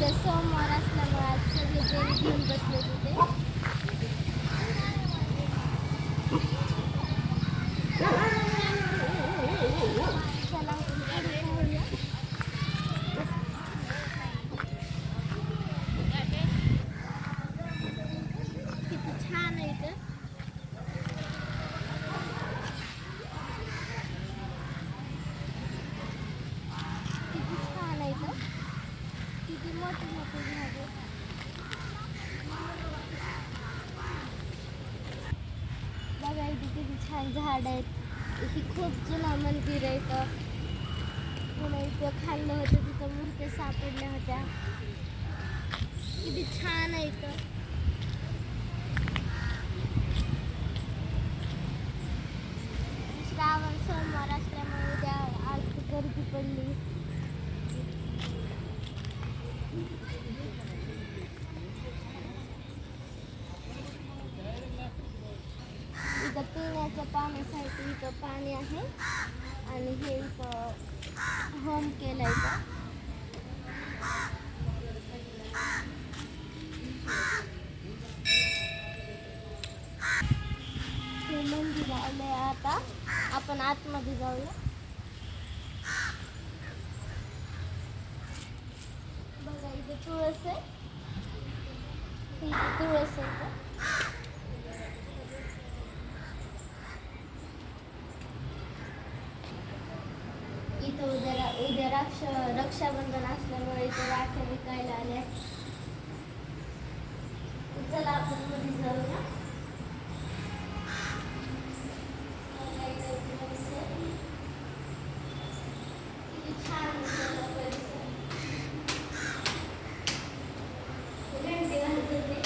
इथं सोमवार असल्यामुळे आज सगळे बेल घेऊन बसले तिथे. चला आपण पुढे जाऊया. किती छान आहे इथं. किती छान आहे इथं. किती मोठे मोठे झाड आहेत. बघा इथे किती छान झाड आहेत. इथे खूप जुनं मंदिर आहे इथं. पुन्हा इथं खाल्लं होतं तिथं मूर्त्या सापडल्या होत्या. किती छान आहे इथं. श्रावण सोमवार असल्यामुळे उद्या आज गर्दी पडली. इथं पिण्याच्या पाण्यासाठी इथं पाणी आहे आणि हे इथं होम केलं इथं. हे मंदिर आलंय. आता आपण आतमध्ये जाऊया. बघा इथे तुळस आहे. इथे तुळस आहे इथं. इथं उद्या रक्षाबंधन असल्यामुळे इथे राख्या विकायला आल्या. चला आपण मध्ये जाऊया. किती छान परिसर. घंटी वाजत होते.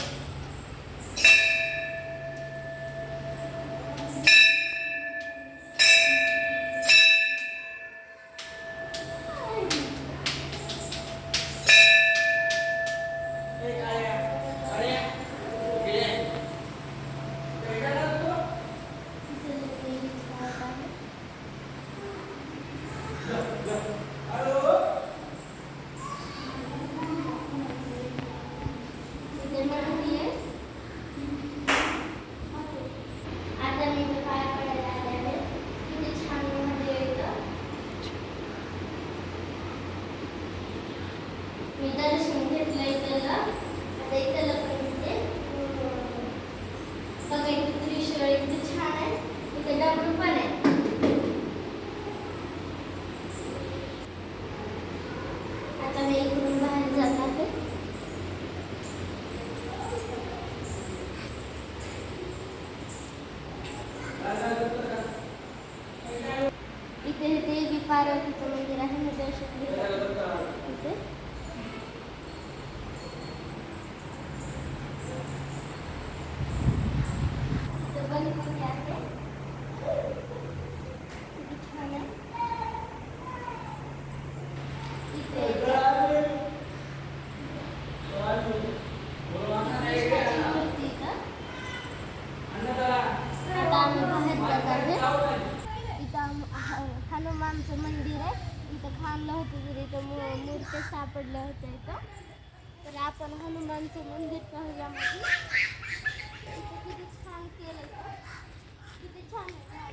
आता मी इथं पाय पडायला आले आहे. किती छान मंदिर आहे इथं. मी दर्शन घेतलं इथलं. आता इथलं पण दिसते. बघा इथे त्रिशूळ इथे छान आहे. इथे डबल पण आहे. आता मी इकडून बाहेर जात आहे. इथे देवी पार्वतीचं मंदिर आहे. मी दर्शन घेतलं इथे. गणपती आहे. किती छान आहे. इथे कृष्णाची मूर्ती इथं. आता आम्ही बाहेर जात आहे. इथं हनुमानचं मंदिर आहे. इथं खाल्लं होतं तरी इथं मूर्त्या सापडल्या होत्या इथं. तर आपण हनुमानचं मंदिर पाहूया. इथं किती छान केलं. किती छान आहे.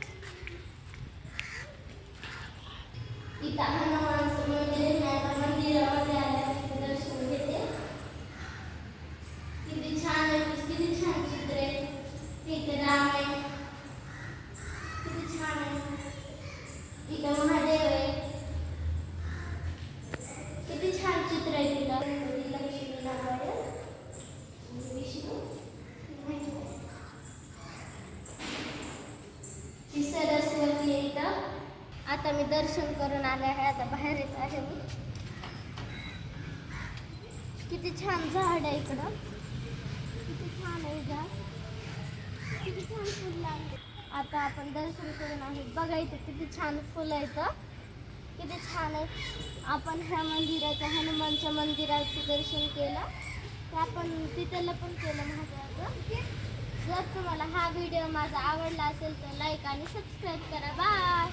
इथं हनुमानचं मंदिर आहे. आता मंदिरामध्ये आल्यानंतर दर्शन घेते. किती छान आहे. किती छान चित्र आहे. इथे राम आहे. किती छान आहे. इथं महादेव आहे. किती छान चित्र आहे. तिथं लक्ष्मी नारायण विष्णू. ही सरस्वती आहे इथं. आता मी दर्शन करून आले आहे. आता बाहेरच आहे मी. किती छान झाड आहे इकडं. किती छान आहे झाड. किती छान फुल लागले. आता आपण दर्शन करून आहे. बघा इथे किती छान फुलं आहेत. किती छान आहे. आपण ह्या मंदिराचं हनुमानच्या मंदिराचं दर्शन केलं. ते आपण तिथलं पण केलं महादेवाचं. जर तुम्हाला हा व्हिडिओ माझा आवडला असेल तर लाईक आणि सबस्क्राईब करा. बाय.